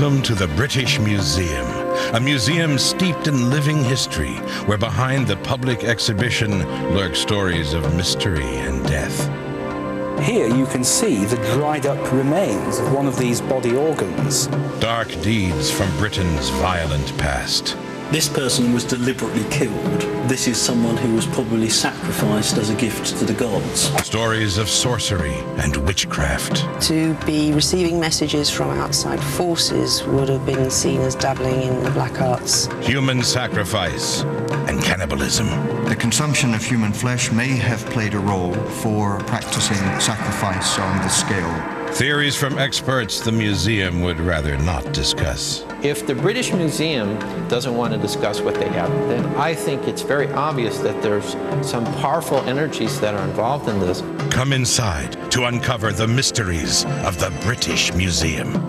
Welcome to the British Museum, a museum steeped in living history, where behind the public exhibition lurk stories of mystery and death. Here you can see the dried up remains of one of these body organs. Dark deeds from Britain's violent past. This person was deliberately killed. This is someone who was probably sacrificed as a gift to the gods. Stories of sorcery and witchcraft. To be receiving messages from outside forces would have been seen as dabbling in the black arts. Human sacrifice and cannibalism. The consumption of human flesh may have played a role for practicing sacrifice on this scale. Theories from experts the museum would rather not discuss. If the British Museum doesn't want to discuss what they have, then I think it's very obvious that there's some powerful energies that are involved in this. Come inside to uncover the mysteries of the British Museum.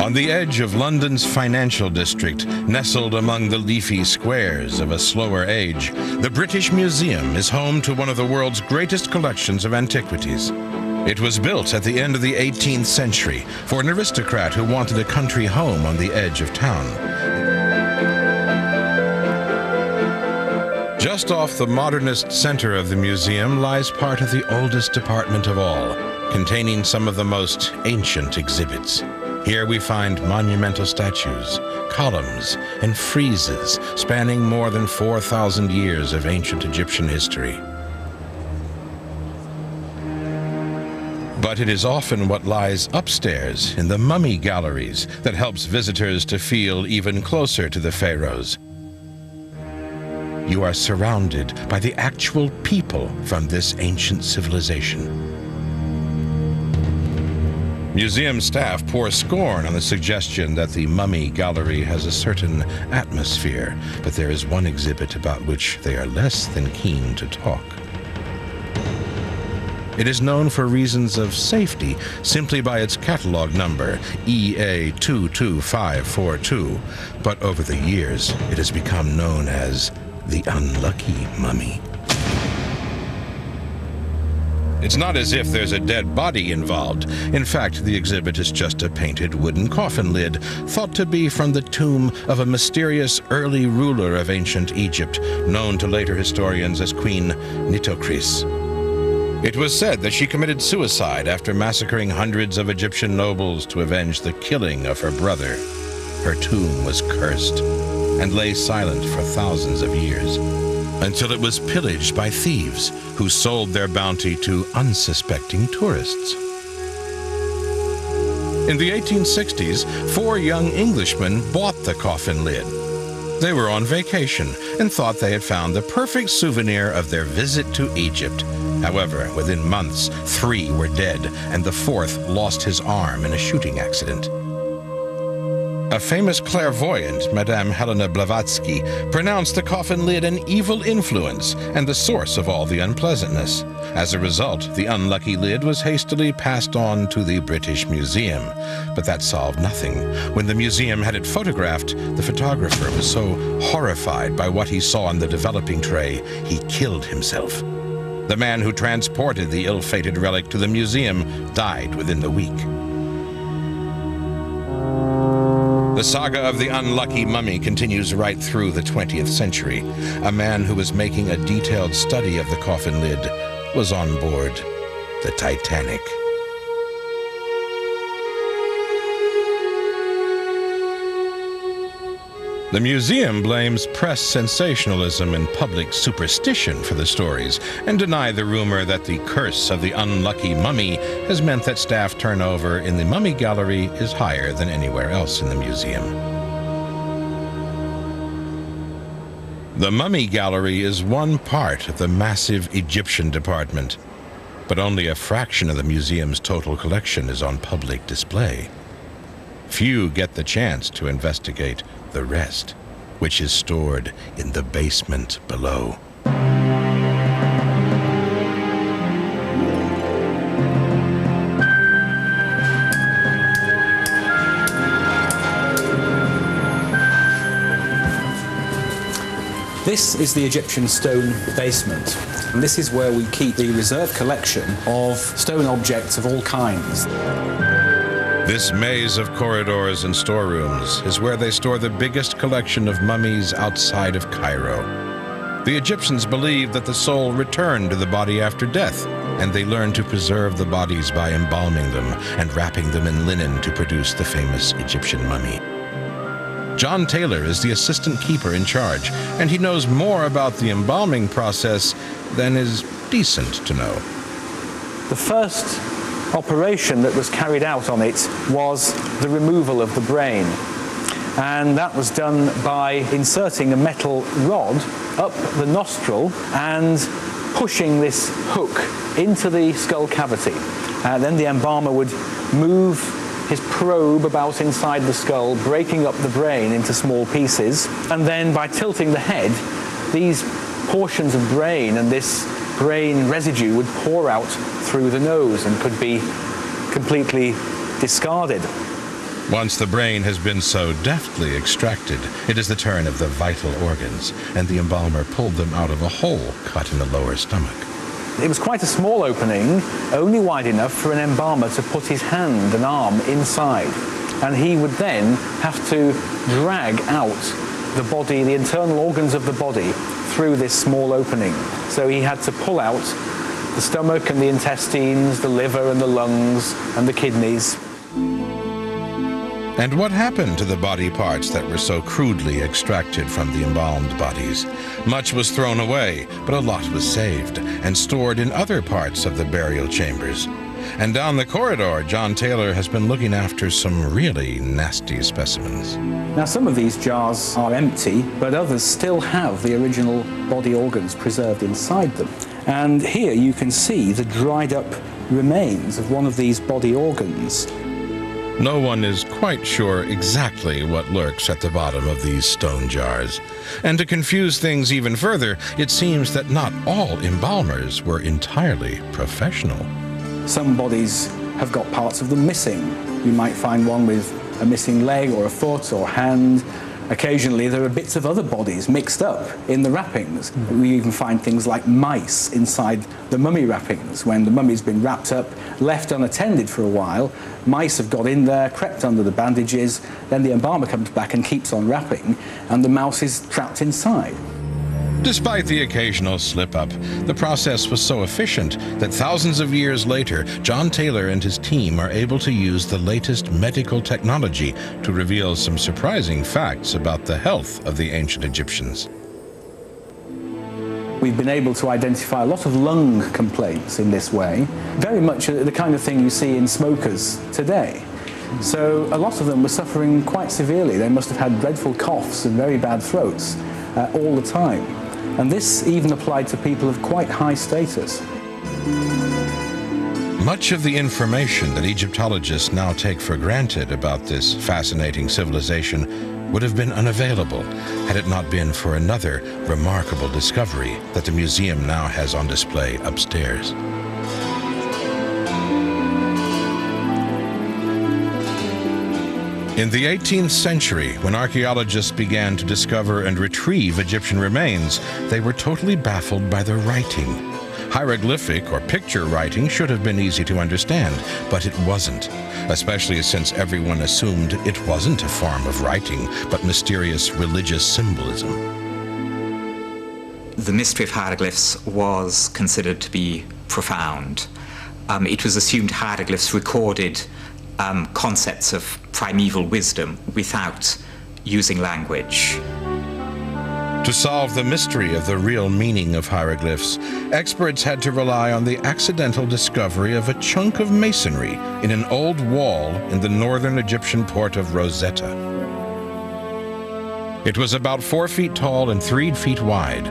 On the edge of London's financial district, nestled among the leafy squares of a slower age, the British Museum is home to one of the world's greatest collections of antiquities. It was built at the end of the 18th century for an aristocrat who wanted a country home on the edge of town. Just off the modernist center of the museum lies part of the oldest department of all, containing some of the most ancient exhibits. Here we find monumental statues, columns, and friezes spanning more than 4,000 years of ancient Egyptian history. But it is often what lies upstairs in the mummy galleries that helps visitors to feel even closer to the pharaohs. You are surrounded by the actual people from this ancient civilization. Museum staff pour scorn on the suggestion that the Mummy Gallery has a certain atmosphere, but there is one exhibit about which they are less than keen to talk. It is known for reasons of safety simply by its catalog number, EA22542, but over the years it has become known as the Unlucky Mummy. It's not as if there's a dead body involved. In fact, the exhibit is just a painted wooden coffin lid, thought to be from the tomb of a mysterious early ruler of ancient Egypt, known to later historians as Queen Nitocris. It was said that she committed suicide after massacring hundreds of Egyptian nobles to avenge the killing of her brother. Her tomb was cursed and lay silent for thousands of years, until it was pillaged by thieves who sold their bounty to unsuspecting tourists. In the 1860s, 4 young Englishmen bought the coffin lid. They were on vacation and thought they had found the perfect souvenir of their visit to Egypt. However, within months, 3 were dead, and the 4th lost his arm in a shooting accident. A famous clairvoyant, Madame Helena Blavatsky, pronounced the coffin lid an evil influence and the source of all the unpleasantness. As a result, the unlucky lid was hastily passed on to the British Museum. But that solved nothing. When the museum had it photographed, the photographer was so horrified by what he saw on the developing tray, he killed himself. The man who transported the ill-fated relic to the museum died within the week. The saga of the Unlucky Mummy continues right through the 20th century. A man who was making a detailed study of the coffin lid was on board the Titanic. The museum blames press sensationalism and public superstition for the stories and deny the rumor that the curse of the unlucky mummy has meant that staff turnover in the Mummy Gallery is higher than anywhere else in the museum. The Mummy Gallery is one part of the massive Egyptian department. but only a fraction of the museum's total collection is on public display. Few get the chance to investigate the rest, which is stored in the basement below. This is the Egyptian stone basement. And this is where we keep the reserve collection of stone objects of all kinds. This maze of corridors and storerooms is where they store the biggest collection of mummies outside of Cairo. The Egyptians believed that the soul returned to the body after death, and they learned to preserve the bodies by embalming them and wrapping them in linen to produce the famous Egyptian mummy. John Taylor is the assistant keeper in charge, and he knows more about the embalming process than is decent to know. The first operation that was carried out on it was the removal of the brain. And that was done by inserting a metal rod up the nostril and pushing this hook into the skull cavity. Then the embalmer would move his probe about inside the skull, breaking up the brain into small pieces. And then by tilting the head, these portions of brain and this brain residue would pour out through the nose and could be completely discarded. Once the brain has been so deftly extracted, it is the turn of the vital organs, and the embalmer pulled them out of a hole cut in the lower stomach. It was quite a small opening, only wide enough for an embalmer to put his hand and arm inside. And he would then have to drag out the body, the internal organs of the body, through this small opening. So he had to pull out the stomach and the intestines, the liver and the lungs and the kidneys. And what happened to the body parts that were so crudely extracted from the embalmed bodies? Much was thrown away, but a lot was saved and stored in other parts of the burial chambers. And down the corridor, John Taylor has been looking after some really nasty specimens. Now, some of these jars are empty, but others still have the original body organs preserved inside them. And here you can see the dried up remains of one of these body organs. No one is quite sure exactly what lurks at the bottom of these stone jars. And to confuse things even further, it seems that not all embalmers were entirely professional. Some bodies have got parts of them missing. You might find one with a missing leg or a foot or hand. Occasionally there are bits of other bodies mixed up in the wrappings. We even find things like mice inside the mummy wrappings. When the mummy's been wrapped up, left unattended for a while, mice have got in there, crept under the bandages, then the embalmer comes back and keeps on wrapping, and the mouse is trapped inside. Despite the occasional slip-up, the process was so efficient that thousands of years later, John Taylor and his team are able to use the latest medical technology to reveal some surprising facts about the health of the ancient Egyptians. We've been able to identify a lot of lung complaints in this way, very much the kind of thing you see in smokers today. So a lot of them were suffering quite severely. They must have had dreadful coughs and very bad throats all the time. And this even applied to people of quite high status. Much of the information that Egyptologists now take for granted about this fascinating civilization would have been unavailable had it not been for another remarkable discovery that the museum now has on display upstairs. In the 18th century, when archaeologists began to discover and retrieve Egyptian remains, they were totally baffled by the writing. Hieroglyphic or picture writing should have been easy to understand, but it wasn't, especially since everyone assumed it wasn't a form of writing, but mysterious religious symbolism. The mystery of hieroglyphs was considered to be profound. It was assumed hieroglyphs recorded concepts of primeval wisdom without using language. To solve the mystery of the real meaning of hieroglyphs, experts had to rely on the accidental discovery of a chunk of masonry in an old wall in the northern Egyptian port of Rosetta. It was about 4 feet tall and 3 feet wide,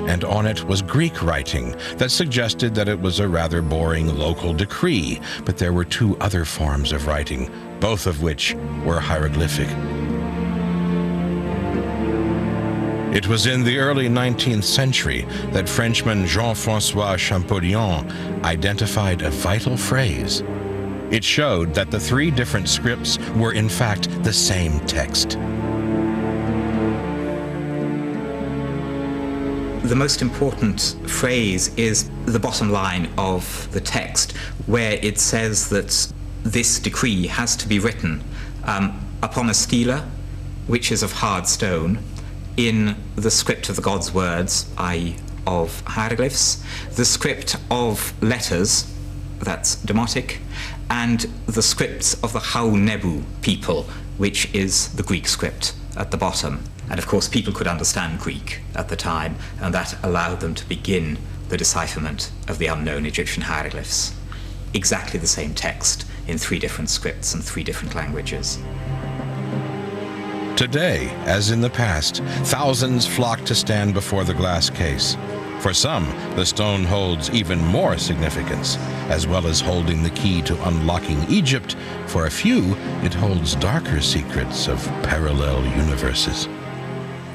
and on it was Greek writing that suggested that it was a rather boring local decree, but there were 2 other forms of writing, both of which were hieroglyphic. It was in the early 19th century that Frenchman Jean-François Champollion identified a vital phrase. It showed that the 3 different scripts were in fact the same text. The most important phrase is the bottom line of the text, where it says that this decree has to be written upon a stela, which is of hard stone, in the script of the God's words, i.e. of hieroglyphs, the script of letters, that's Demotic, and the scripts of the Hau-Nebu people, which is the Greek script at the bottom. And of course, people could understand Greek at the time, and that allowed them to begin the decipherment of the unknown Egyptian hieroglyphs. Exactly the same text in 3 different scripts and 3 different languages. Today, as in the past, thousands flock to stand before the glass case. For some, the stone holds even more significance, as well as holding the key to unlocking Egypt. For a few, it holds darker secrets of parallel universes.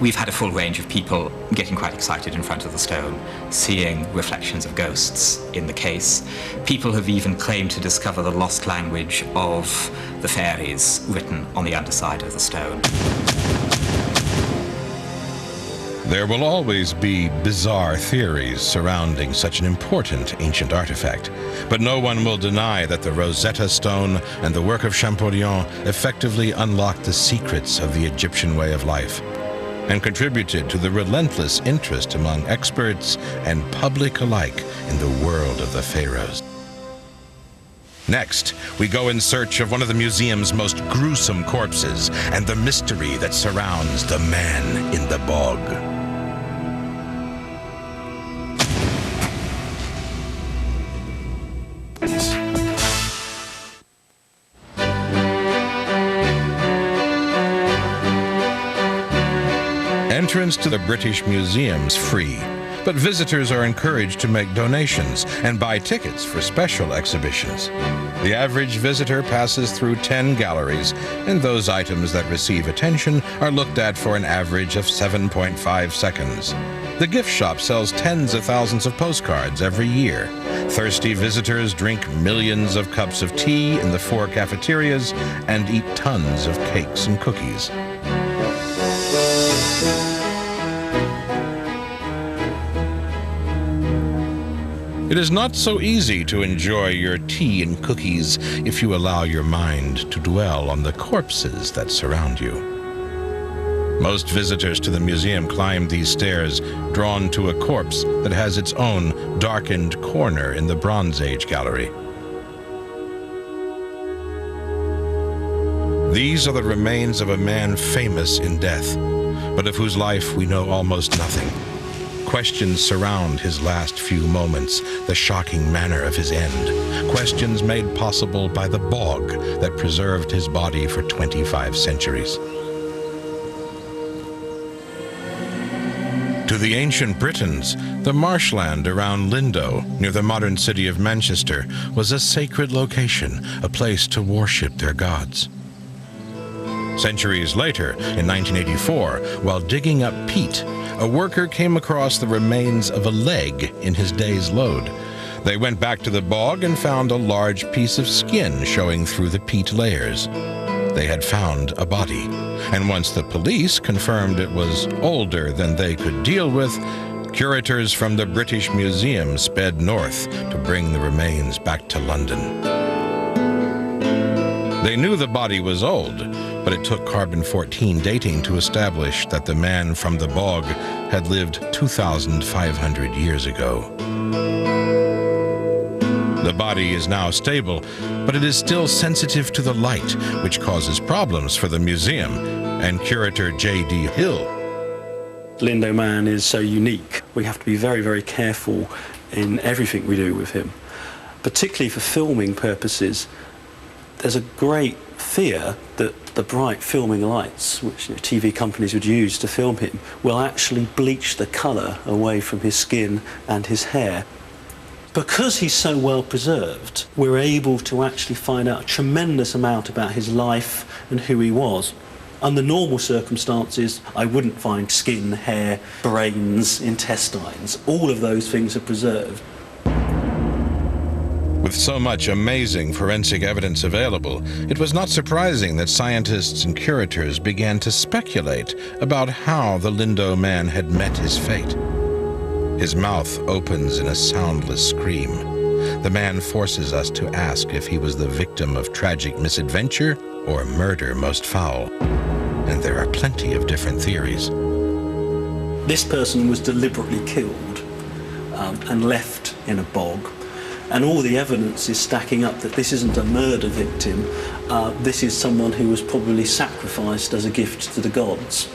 We've had a full range of people getting quite excited in front of the stone, seeing reflections of ghosts in the case. People have even claimed to discover the lost language of the fairies written on the underside of the stone. There will always be bizarre theories surrounding such an important ancient artifact, but no one will deny that the Rosetta Stone and the work of Champollion effectively unlocked the secrets of the Egyptian way of life, and contributed to the relentless interest among experts and public alike in the world of the pharaohs. Next, we go in search of one of the museum's most gruesome corpses and the mystery that surrounds the man in the bog. Entrance to the British Museum is free, but visitors are encouraged to make donations and buy tickets for special exhibitions. The average visitor passes through 10 galleries, and those items that receive attention are looked at for an average of 7.5 seconds. The gift shop sells tens of thousands of postcards every year. Thirsty visitors drink millions of cups of tea in the 4 cafeterias and eat tons of cakes and cookies. It is not so easy to enjoy your tea and cookies if you allow your mind to dwell on the corpses that surround you. Most visitors to the museum climb these stairs, drawn to a corpse that has its own darkened corner in the Bronze Age gallery. These are the remains of a man famous in death, but of whose life we know almost nothing. Questions surround his last few moments, the shocking manner of his end. Questions made possible by the bog that preserved his body for 25 centuries. To the ancient Britons, the marshland around Lindo, near the modern city of Manchester, was a sacred location, a place to worship their gods. Centuries later, in 1984, while digging up peat, a worker came across the remains of a leg in his day's load. They went back to the bog and found a large piece of skin showing through the peat layers. They had found a body, and once the police confirmed it was older than they could deal with, curators from the British Museum sped north to bring the remains back to London. They knew the body was old, but it took carbon-14 dating to establish that the man from the bog had lived 2,500 years ago. The body is now stable, but it is still sensitive to the light, which causes problems for the museum and curator J.D. Hill. Lindo Man is so unique. We have to be very, very careful in everything we do with him, particularly for filming purposes. There's a great fear that the bright filming lights, which TV companies would use to film him, will actually bleach the colour away from his skin and his hair. Because he's so well preserved, we're able to actually find out a tremendous amount about his life and who he was. Under normal circumstances, I wouldn't find skin, hair, brains, intestines. All of those things are preserved. With so much amazing forensic evidence available, it was not surprising that scientists and curators began to speculate about how the Lindo man had met his fate. His mouth opens in a soundless scream. The man forces us to ask if he was the victim of tragic misadventure or murder most foul. And there are plenty of different theories. This person was deliberately killed and left in a bog. And all the evidence is stacking up that this isn't a murder victim. This is someone who was probably sacrificed as a gift to the gods.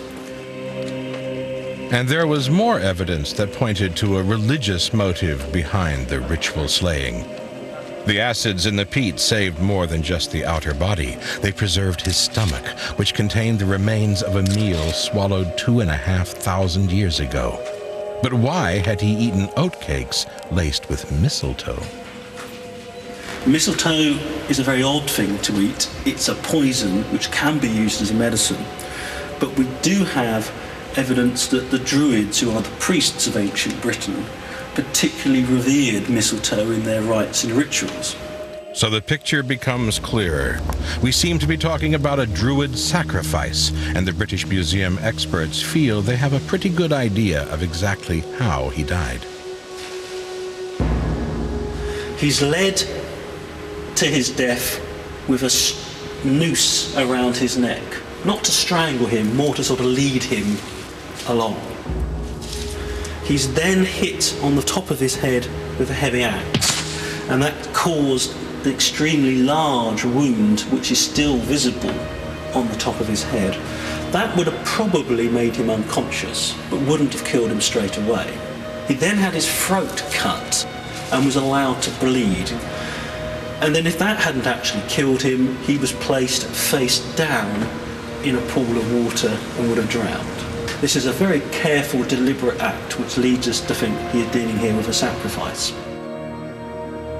And there was more evidence that pointed to a religious motive behind the ritual slaying. The acids in the peat saved more than just the outer body. They preserved his stomach, which contained the remains of a meal swallowed 2,500 years ago. But why had he eaten oatcakes laced with mistletoe? Mistletoe is a very odd thing to eat. It's a poison which can be used as a medicine. But we do have evidence that the Druids, who are the priests of ancient Britain, particularly revered mistletoe in their rites and rituals. So the picture becomes clearer. We seem to be talking about a Druid sacrifice, and the British Museum experts feel they have a pretty good idea of exactly how he died. He's led to his death with a noose around his neck, not to strangle him, more to sort of lead him along. He's then hit on the top of his head with a heavy axe, and that caused an extremely large wound which is still visible on the top of his head. That would have probably made him unconscious, but wouldn't have killed him straight away. He then had his throat cut and was allowed to bleed. And then if that hadn't actually killed him, he was placed face down in a pool of water and would have drowned. This is a very careful, deliberate act which leads us to think he is dealing here with a sacrifice.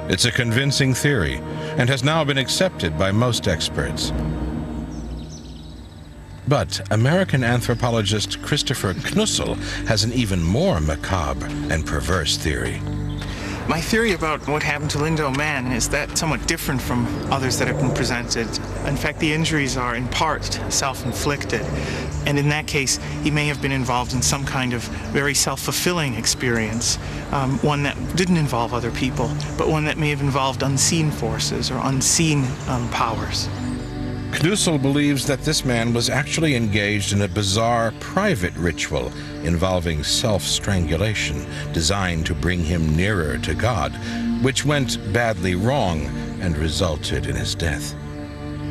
It's a convincing theory and has now been accepted by most experts. But American anthropologist Christopher Knussel has an even more macabre and perverse theory. My theory about what happened to Lindo Man is that somewhat different from others that have been presented. In fact, the injuries are in part self-inflicted. And in that case, he may have been involved in some kind of very self-fulfilling experience, one that didn't involve other people, but one that may have involved unseen forces or unseen powers. Knussel believes that this man was actually engaged in a bizarre private ritual involving self-strangulation designed to bring him nearer to God, which went badly wrong and resulted in his death.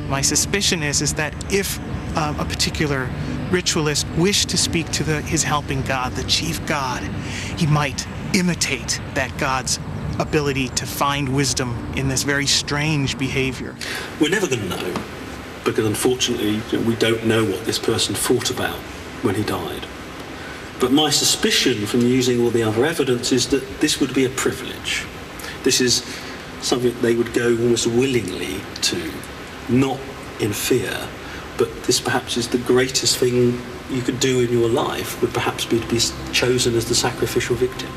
My suspicion is that if a particular ritualist wished to speak to his helping God, the chief god, he might imitate that god's ability to find wisdom in this very strange behavior. We're never going to know, because unfortunately we don't know what this person thought about when he died. But my suspicion from using all the other evidence is that this would be a privilege. This is something they would go almost willingly to, not in fear, but this perhaps is the greatest thing you could do in your life, would perhaps be to be chosen as the sacrificial victim.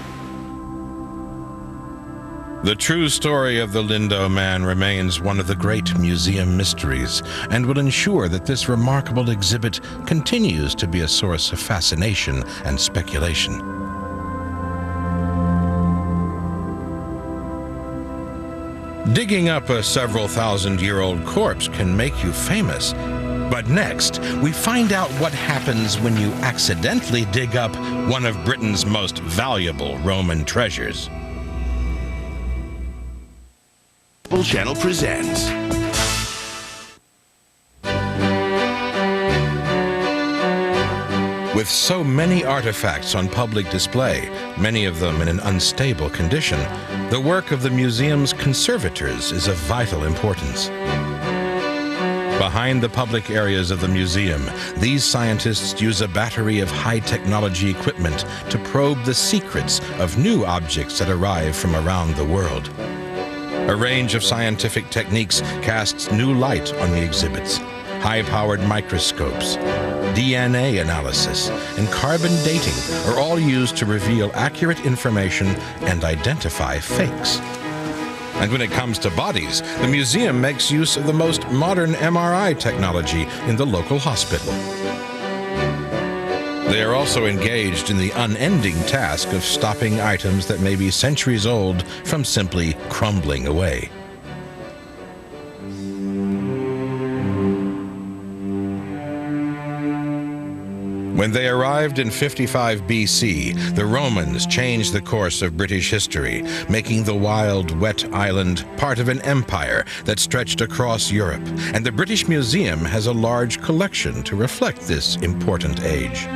The true story of the Lindo Man remains one of the great museum mysteries and will ensure that this remarkable exhibit continues to be a source of fascination and speculation. Digging up a several thousand-year-old corpse can make you famous. But next, we find out what happens when you accidentally dig up one of Britain's most valuable Roman treasures. Channel presents With so many artifacts on public display, many of them in an unstable condition, the work of the museum's conservators is of vital importance. Behind the public areas of the museum, these scientists use a battery of high-technology equipment to probe the secrets of new objects that arrive from around the world. A range of scientific techniques casts new light on the exhibits. High-powered microscopes, DNA analysis, and carbon dating are all used to reveal accurate information and identify fakes. And when it comes to bodies, the museum makes use of the most modern MRI technology in the local hospital. They are also engaged in the unending task of stopping items that may be centuries old from simply crumbling away. When they arrived in 55 BC, the Romans changed the course of British history, making the wild, wet island part of an empire that stretched across Europe, and the British Museum has a large collection to reflect this important age.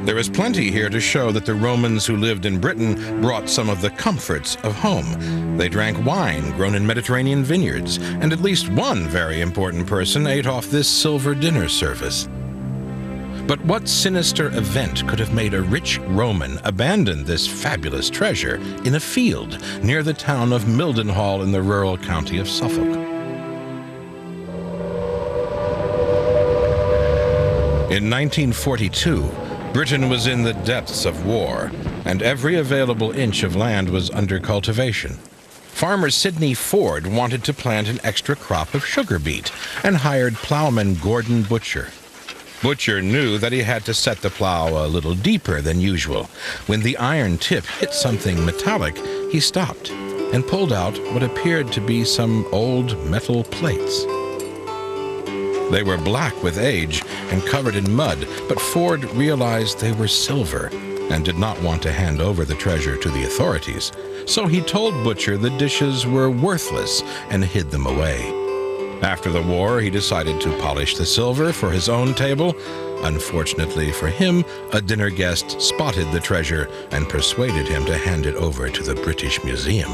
There is plenty here to show that the Romans who lived in Britain brought some of the comforts of home. They drank wine grown in Mediterranean vineyards, and at least one very important person ate off this silver dinner service. But what sinister event could have made a rich Roman abandon this fabulous treasure in a field near the town of Mildenhall in the rural county of Suffolk? In 1942, Britain was in the depths of war, and every available inch of land was under cultivation. Farmer Sidney Ford wanted to plant an extra crop of sugar beet and hired plowman Gordon Butcher. Butcher knew that he had to set the plow a little deeper than usual. When the iron tip hit something metallic, he stopped and pulled out what appeared to be some old metal plates. They were black with age and covered in mud, but Ford realized they were silver and did not want to hand over the treasure to the authorities. So he told Butcher the dishes were worthless and hid them away. After the war, he decided to polish the silver for his own table. Unfortunately for him, a dinner guest spotted the treasure and persuaded him to hand it over to the British Museum.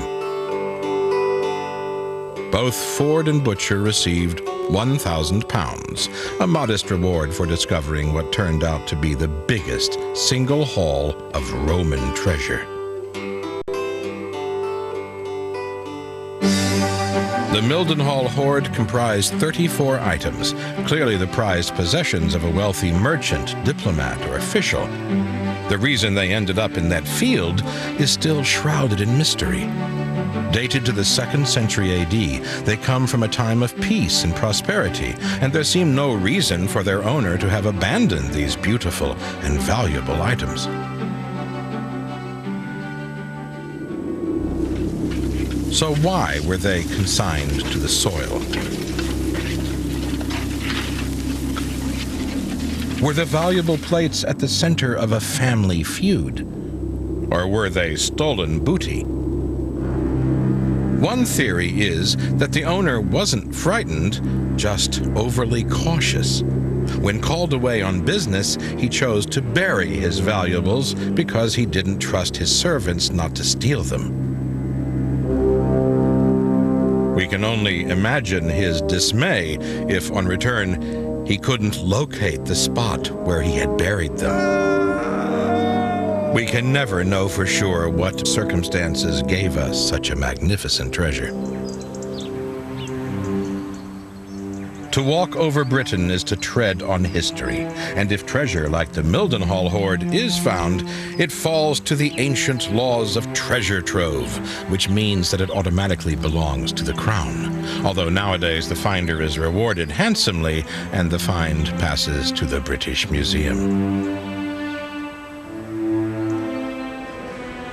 Both Ford and Butcher received £1,000, a modest reward for discovering what turned out to be the biggest single haul of Roman treasure. The Mildenhall hoard comprised 34 items, clearly the prized possessions of a wealthy merchant, diplomat, or official. The reason they ended up in that field is still shrouded in mystery. Dated to the 2nd century AD, they come from a time of peace and prosperity, and there seemed no reason for their owner to have abandoned these beautiful and valuable items. So why were they consigned to the soil? Were the valuable plates at the center of a family feud? Or were they stolen booty? One theory is that the owner wasn't frightened, just overly cautious. When called away on business, he chose to bury his valuables because he didn't trust his servants not to steal them. We can only imagine his dismay if, on return, he couldn't locate the spot where he had buried them. We can never know for sure what circumstances gave us such a magnificent treasure. To walk over Britain is to tread on history, and if treasure like the Mildenhall hoard is found, it falls to the ancient laws of treasure trove, which means that it automatically belongs to the crown. Although nowadays the finder is rewarded handsomely, and the find passes to the British Museum.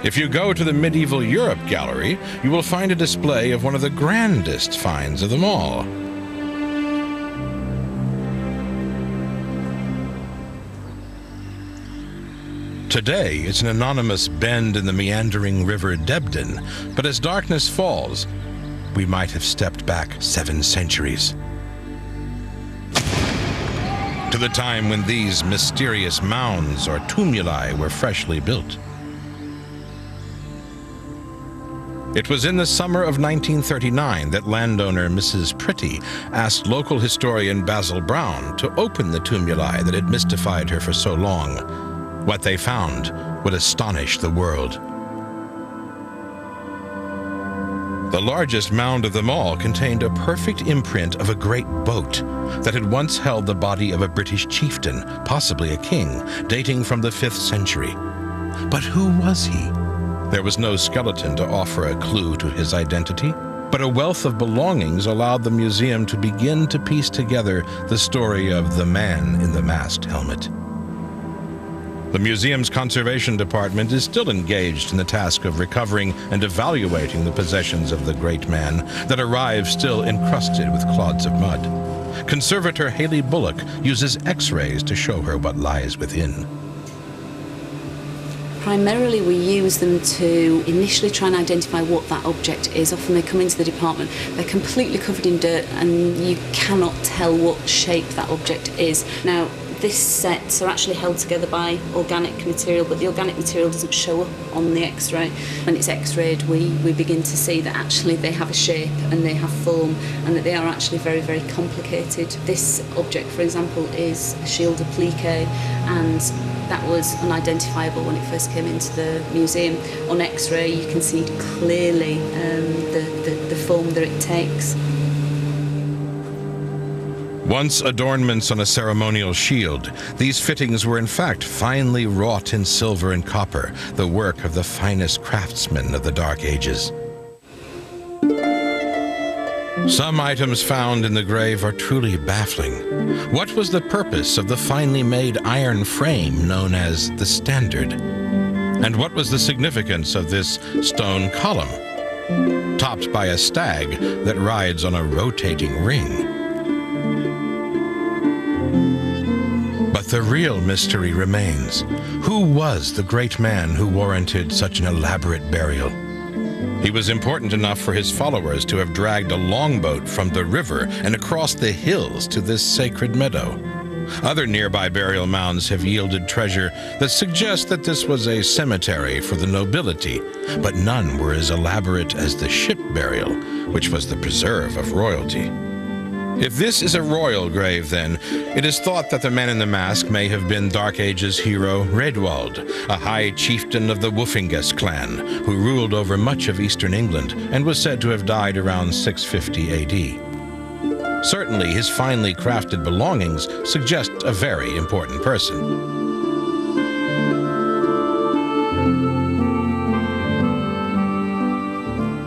If you go to the Medieval Europe Gallery, you will find a display of one of the grandest finds of them all. Today, it's an anonymous bend in the meandering river Debden, but as darkness falls, we might have stepped back 7 centuries. To the time when these mysterious mounds or tumuli were freshly built. It was in the summer of 1939 that landowner Mrs. Pretty asked local historian Basil Brown to open the tumuli that had mystified her for so long. What they found would astonish the world. The largest mound of them all contained a perfect imprint of a great boat that had once held the body of a British chieftain, possibly a king, dating from the 5th century. But who was he? There was no skeleton to offer a clue to his identity, but a wealth of belongings allowed the museum to begin to piece together the story of the man in the masked helmet. The museum's conservation department is still engaged in the task of recovering and evaluating the possessions of the great man that arrived still encrusted with clods of mud. Conservator Haley Bullock uses X-rays to show her what lies within. Primarily we use them to initially try and identify what that object is. Often they come into the department, they're completely covered in dirt and you cannot tell what shape that object is. Now, these sets are actually held together by organic material, but the organic material doesn't show up on the X-ray. When it's X-rayed, we begin to see that actually they have a shape and they have form and that they are actually very, very complicated. This object, for example, is a shield applique, and that was unidentifiable when it first came into the museum. On X-ray, you can see clearly the form that it takes. Once adornments on a ceremonial shield, these fittings were in fact finely wrought in silver and copper, the work of the finest craftsmen of the Dark Ages. Some items found in the grave are truly baffling. What was the purpose of the finely made iron frame known as the Standard? And what was the significance of this stone column, topped by a stag that rides on a rotating ring? But the real mystery remains. Who was the great man who warranted such an elaborate burial? He was important enough for his followers to have dragged a longboat from the river and across the hills to this sacred meadow. Other nearby burial mounds have yielded treasure that suggests that this was a cemetery for the nobility, but none were as elaborate as the ship burial, which was the preserve of royalty. If this is a royal grave, then, it is thought that the man in the mask may have been Dark Ages hero Raedwald, a high chieftain of the Woofingest clan, who ruled over much of eastern England and was said to have died around 650 AD. Certainly, his finely crafted belongings suggest a very important person.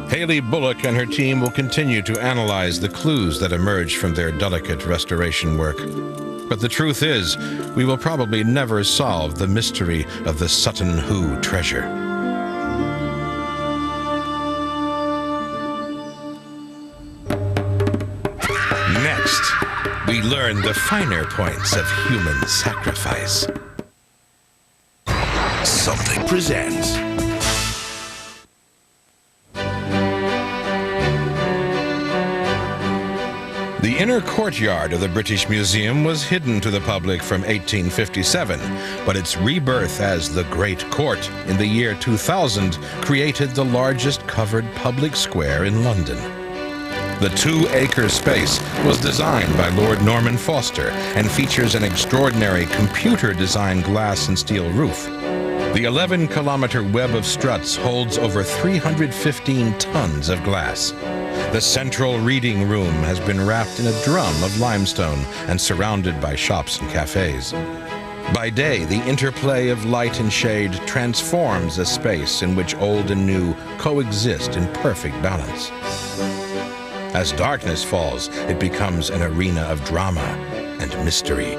Haley Bullock and her team will continue to analyze the clues that emerge from their delicate restoration work. But the truth is, we will probably never solve the mystery of the Sutton Hoo treasure. Next, we learn the finer points of human sacrifice. Something presents. The inner courtyard of the British Museum was hidden to the public from 1857, but its rebirth as the Great Court in the year 2000 created the largest covered public square in London. The 2-acre space was designed by Lord Norman Foster and features an extraordinary computer-designed glass and steel roof. The 11-kilometer web of struts holds over 315 tons of glass. The central reading room has been wrapped in a drum of limestone and surrounded by shops and cafes. By day, the interplay of light and shade transforms a space in which old and new coexist in perfect balance. As darkness falls, it becomes an arena of drama and mystery.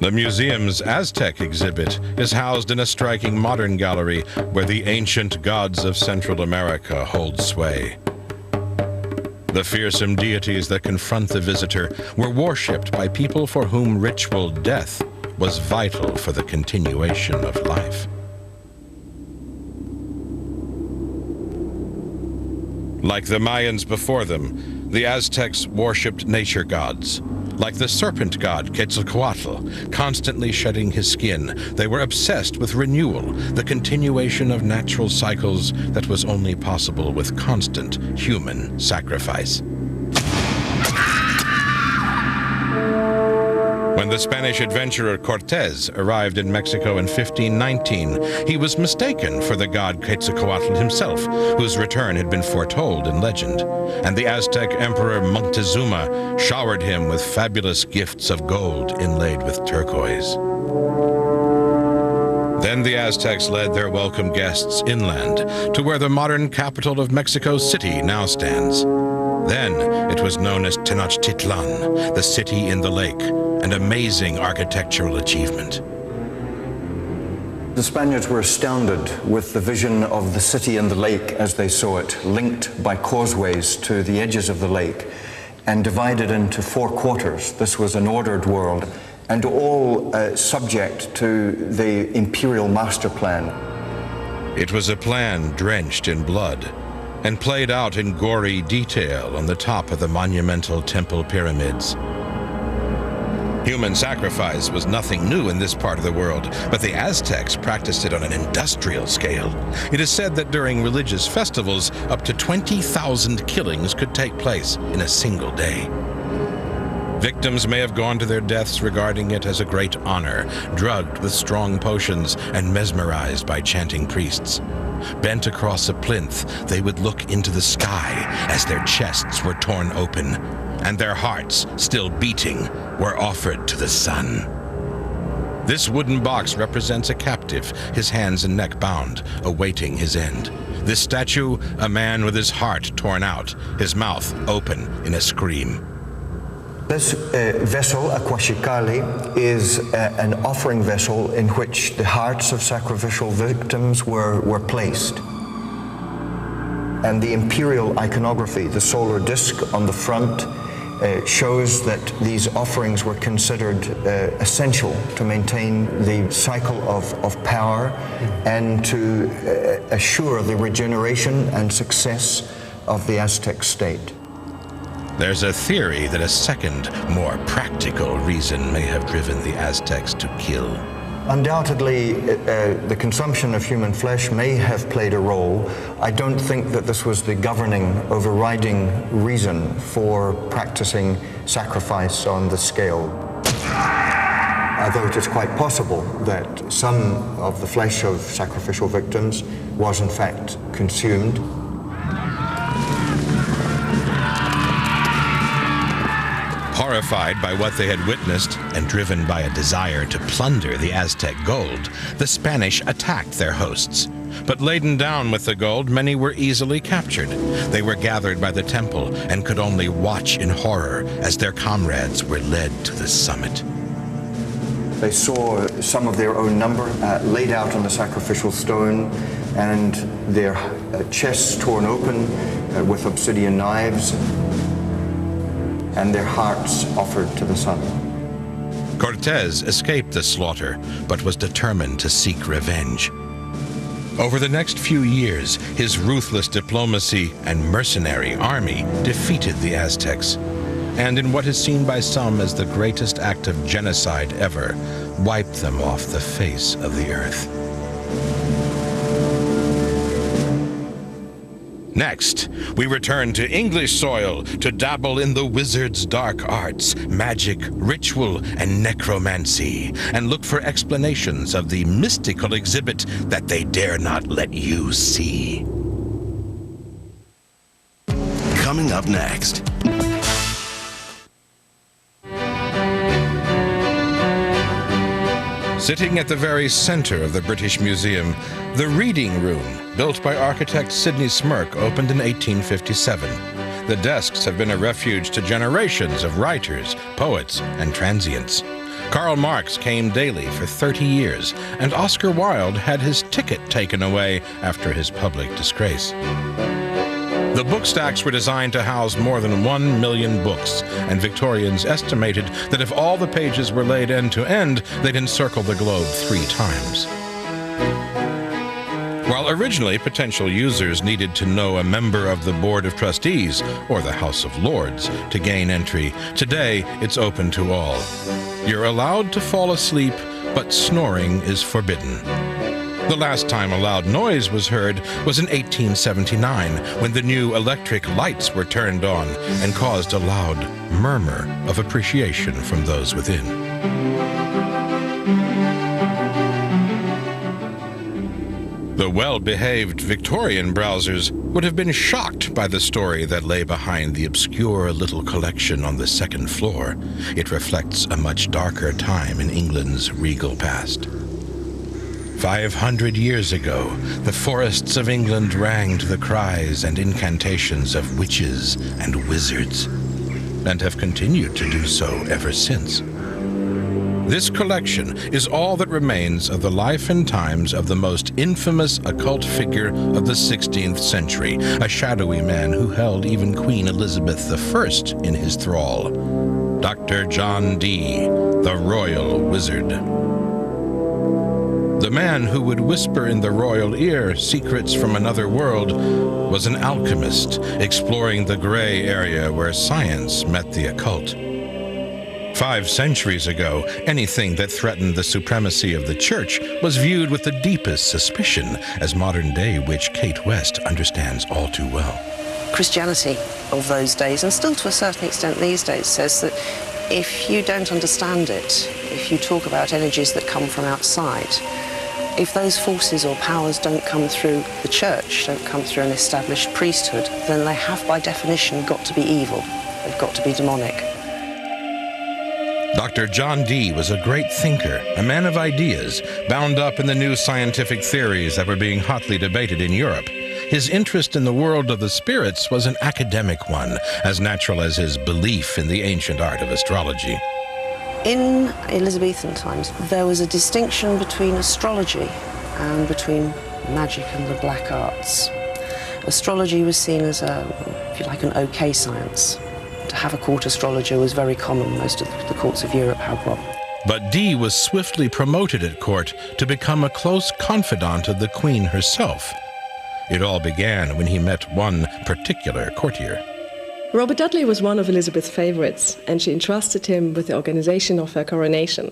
The museum's Aztec exhibit is housed in a striking modern gallery where the ancient gods of Central America hold sway. The fearsome deities that confront the visitor were worshipped by people for whom ritual death was vital for the continuation of life. Like the Mayans before them, the Aztecs worshipped nature gods. Like the serpent god Quetzalcoatl, constantly shedding his skin, they were obsessed with renewal, the continuation of natural cycles that was only possible with constant human sacrifice. When the Spanish adventurer Cortés arrived in Mexico in 1519, he was mistaken for the god Quetzalcoatl himself, whose return had been foretold in legend. And the Aztec emperor Moctezuma showered him with fabulous gifts of gold inlaid with turquoise. Then the Aztecs led their welcome guests inland to where the modern capital of Mexico City now stands. Then it was known as Tenochtitlan, the city in the lake, an amazing architectural achievement. The Spaniards were astounded with the vision of the city in the lake as they saw it, linked by causeways to the edges of the lake and divided into 4 quarters. This was an ordered world, and all subject to the imperial master plan. It was a plan drenched in blood and played out in gory detail on the top of the monumental temple pyramids. Human sacrifice was nothing new in this part of the world, but the Aztecs practiced it on an industrial scale. It is said that during religious festivals, up to 20,000 killings could take place in a single day. Victims may have gone to their deaths regarding it as a great honor, drugged with strong potions and mesmerized by chanting priests. Bent across a plinth, they would look into the sky as their chests were torn open, and their hearts, still beating, were offered to the sun. This wooden box represents a captive, his hands and neck bound, awaiting his end. This statue, a man with his heart torn out, his mouth open in a scream. This vessel, a quashikali, is an offering vessel in which the hearts of sacrificial victims were placed. And the imperial iconography, the solar disk on the front, shows that these offerings were considered essential to maintain the cycle of power and to assure the regeneration and success of the Aztec state. There's a theory that a second, more practical reason may have driven the Aztecs to kill. Undoubtedly, the consumption of human flesh may have played a role. I don't think that this was the governing, overriding reason for practicing sacrifice on the scale. Although it is quite possible that some of the flesh of sacrificial victims was in fact consumed. Horrified by what they had witnessed and driven by a desire to plunder the Aztec gold, the Spanish attacked their hosts. But laden down with the gold, many were easily captured. They were gathered by the temple and could only watch in horror as their comrades were led to the summit. They saw some of their own number laid out on the sacrificial stone and their chests torn open with obsidian knives, and their hearts offered to the sun. Cortés escaped the slaughter, but was determined to seek revenge. Over the next few years, his ruthless diplomacy and mercenary army defeated the Aztecs, and in what is seen by some as the greatest act of genocide ever, wiped them off the face of the earth. Next, we return to English soil to dabble in the wizard's dark arts, magic, ritual, and necromancy, and look for explanations of the mystical exhibit that they dare not let you see. Coming up next. Sitting at the very center of the British Museum, the Reading Room, built by architect Sidney Smirke, opened in 1857. The desks have been a refuge to generations of writers, poets, and transients. Karl Marx came daily for 30 years, and Oscar Wilde had his ticket taken away after his public disgrace. The book stacks were designed to house more than 1 million books, and Victorians estimated that if all the pages were laid end to end, they'd encircle the globe 3 times. While originally potential users needed to know a member of the Board of Trustees or the House of Lords to gain entry, today it's open to all. You're allowed to fall asleep, but snoring is forbidden. The last time a loud noise was heard was in 1879, when the new electric lights were turned on and caused a loud murmur of appreciation from those within. The well-behaved Victorian browsers would have been shocked by the story that lay behind the obscure little collection on the second floor. It reflects a much darker time in England's regal past. 500 years ago, the forests of England rang to the cries and incantations of witches and wizards, and have continued to do so ever since. This collection is all that remains of the life and times of the most infamous occult figure of the 16th century, a shadowy man who held even Queen Elizabeth I in his thrall, Dr. John Dee, the Royal Wizard. The man who would whisper in the royal ear secrets from another world was an alchemist exploring the gray area where science met the occult. 5 centuries ago, anything that threatened the supremacy of the church was viewed with the deepest suspicion, as modern-day witch Kate West understands all too well. Christianity of those days, and still to a certain extent these days, says that if you don't understand it, if you talk about energies that come from outside, if those forces or powers don't come through the church, don't come through an established priesthood, then they have by definition got to be evil. They've got to be demonic. Dr. John Dee was a great thinker, a man of ideas, bound up in the new scientific theories that were being hotly debated in Europe. His interest in the world of the spirits was an academic one, as natural as his belief in the ancient art of astrology. In Elizabethan times, there was a distinction between astrology and between magic and the black arts. Astrology was seen as, if you like, an okay science. To have a court astrologer was very common. Most of the courts of Europe had one. But Dee was swiftly promoted at court to become a close confidant of the Queen herself. It all began when he met one particular courtier. Robert Dudley was one of Elizabeth's favourites, and she entrusted him with the organisation of her coronation.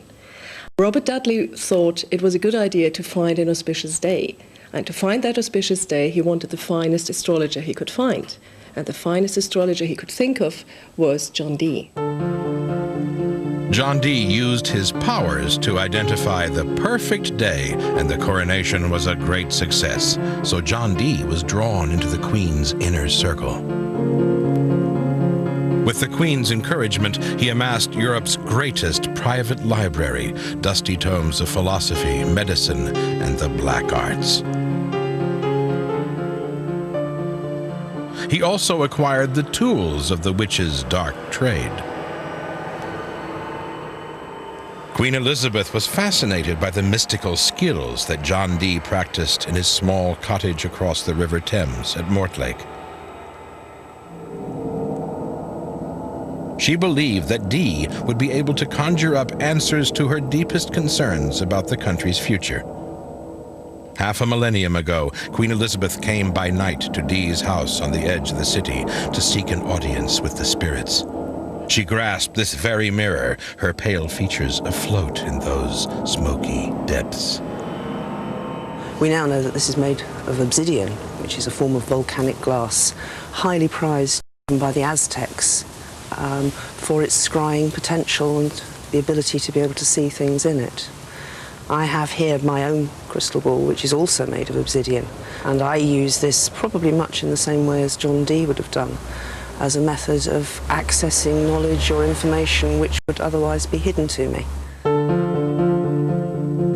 Robert Dudley thought it was a good idea to find an auspicious day. And to find that auspicious day, he wanted the finest astrologer he could find. And the finest astrologer he could think of was John Dee. John Dee used his powers to identify the perfect day, and the coronation was a great success. So John Dee was drawn into the Queen's inner circle. With the Queen's encouragement, he amassed Europe's greatest private library, dusty tomes of philosophy, medicine, and the black arts. He also acquired the tools of the witch's dark trade. Queen Elizabeth was fascinated by the mystical skills that John Dee practiced in his small cottage across the River Thames at Mortlake. She believed that Dee would be able to conjure up answers to her deepest concerns about the country's future. Half a millennium ago, Queen Elizabeth came by night to Dee's house on the edge of the city to seek an audience with the spirits. She grasped this very mirror, her pale features afloat in those smoky depths. We now know that this is made of obsidian, which is a form of volcanic glass, highly prized by the Aztecs for its scrying potential and the ability to be able to see things in it. I have here my own crystal ball, which is also made of obsidian, and I use this probably much in the same way as John Dee would have done, as a method of accessing knowledge or information which would otherwise be hidden to me.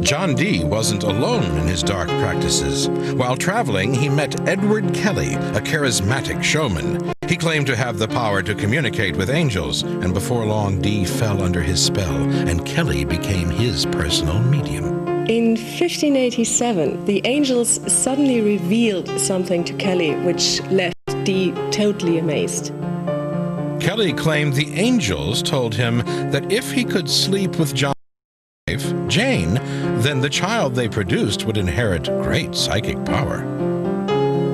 John Dee wasn't alone in his dark practices. While traveling, he met Edward Kelly, a charismatic showman. He claimed to have the power to communicate with angels, and before long, Dee fell under his spell, and Kelly became his personal medium. In 1587, the angels suddenly revealed something to Kelly, which left Dee totally amazed. Kelly claimed the angels told him that if he could sleep with John's wife, Jane, then the child they produced would inherit great psychic power.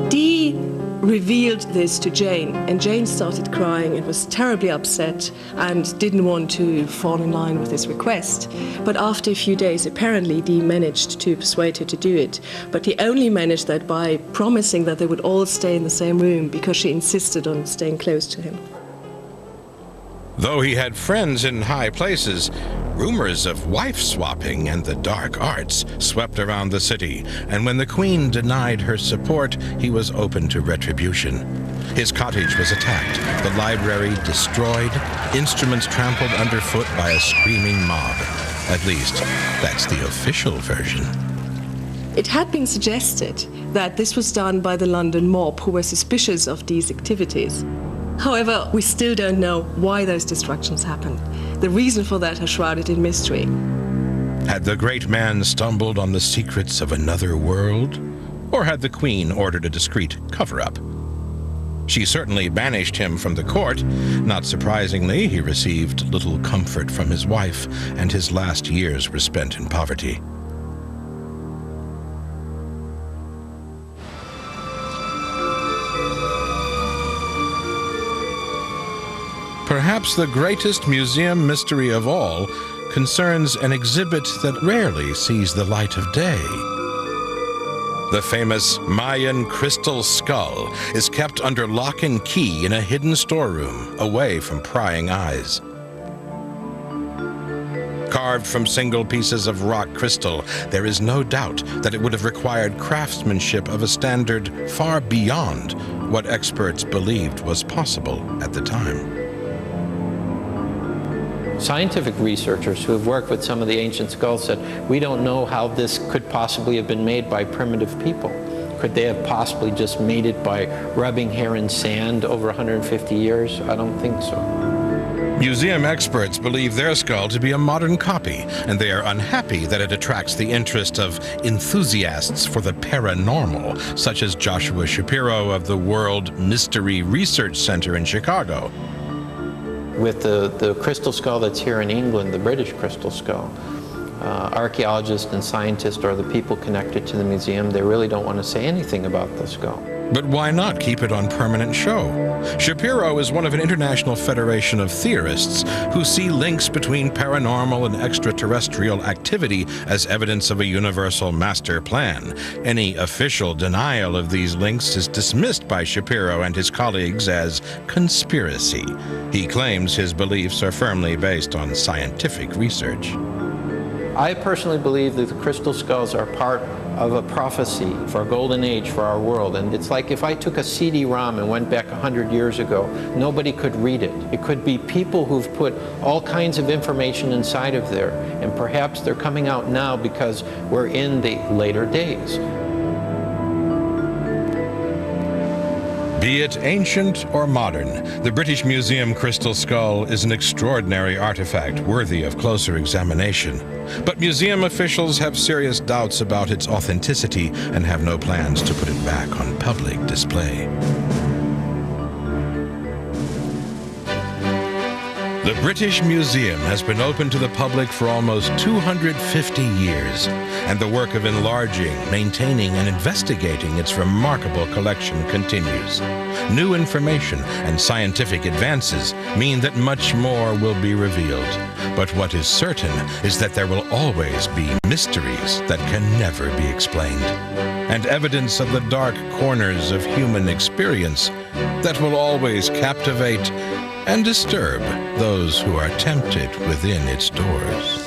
Dee revealed this to Jane, and Jane started crying and was terribly upset and didn't want to fall in line with his request. But after a few days, apparently Dee managed to persuade her to do it. But he only managed that by promising that they would all stay in the same room, because she insisted on staying close to him. Though he had friends in high places, rumors of wife-swapping and the dark arts swept around the city, and when the Queen denied her support, he was open to retribution. His cottage was attacked, the library destroyed, instruments trampled underfoot by a screaming mob. At least, that's the official version. It had been suggested that this was done by the London mob, who were suspicious of these activities. However, we still don't know why those destructions happened. The reason for that are shrouded in mystery. Had the great man stumbled on the secrets of another world? Or had the Queen ordered a discreet cover-up? She certainly banished him from the court. Not surprisingly, he received little comfort from his wife, and his last years were spent in poverty. Perhaps the greatest museum mystery of all concerns an exhibit that rarely sees the light of day. The famous Mayan crystal skull is kept under lock and key in a hidden storeroom, away from prying eyes. Carved from single pieces of rock crystal, there is no doubt that it would have required craftsmanship of a standard far beyond what experts believed was possible at the time. Scientific researchers who have worked with some of the ancient skulls said, we don't know how this could possibly have been made by primitive people. Could they have possibly just made it by rubbing hair in sand over 150 years? I don't think so. Museum experts believe their skull to be a modern copy, and they are unhappy that it attracts the interest of enthusiasts for the paranormal, such as Joshua Shapiro of the World Mystery Research Center in Chicago. With the crystal skull that's here in England, the British crystal skull, archaeologists and scientists are the people connected to the museum. They really don't want to say anything about the skull. But why not keep it on permanent show? Shapiro is one of an international federation of theorists who see links between paranormal and extraterrestrial activity as evidence of a universal master plan. Any official denial of these links is dismissed by Shapiro and his colleagues as conspiracy. He claims his beliefs are firmly based on scientific research. I personally believe that the crystal skulls are part of a prophecy for a golden age for our world. And it's like if I took a CD-ROM and went back 100 years ago, nobody could read it. It could be people who've put all kinds of information inside of there, and perhaps they're coming out now because we're in the later days. Be it ancient or modern, the British Museum crystal skull is an extraordinary artifact worthy of closer examination. But museum officials have serious doubts about its authenticity and have no plans to put it back on public display. The British Museum has been open to the public for almost 250 years, and the work of enlarging, maintaining, and investigating its remarkable collection continues. New information and scientific advances mean that much more will be revealed. But what is certain is that there will always be mysteries that can never be explained, and evidence of the dark corners of human experience that will always captivate and disturb those who are tempted within its doors.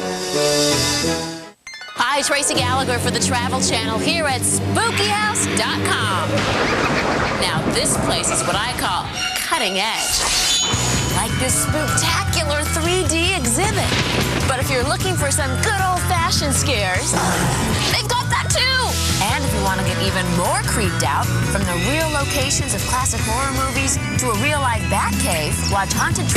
Hi, Tracy Gallagher for the Travel Channel here at SpookyHouse.com. Now, this place is what I call cutting edge. Like this spooktacular 3D exhibit. But if you're looking for some good old-fashioned scares, they've got that too. And if you want to get even more creeped out, from the real locations of classic horror movies to a real-life bat cave, watch Haunted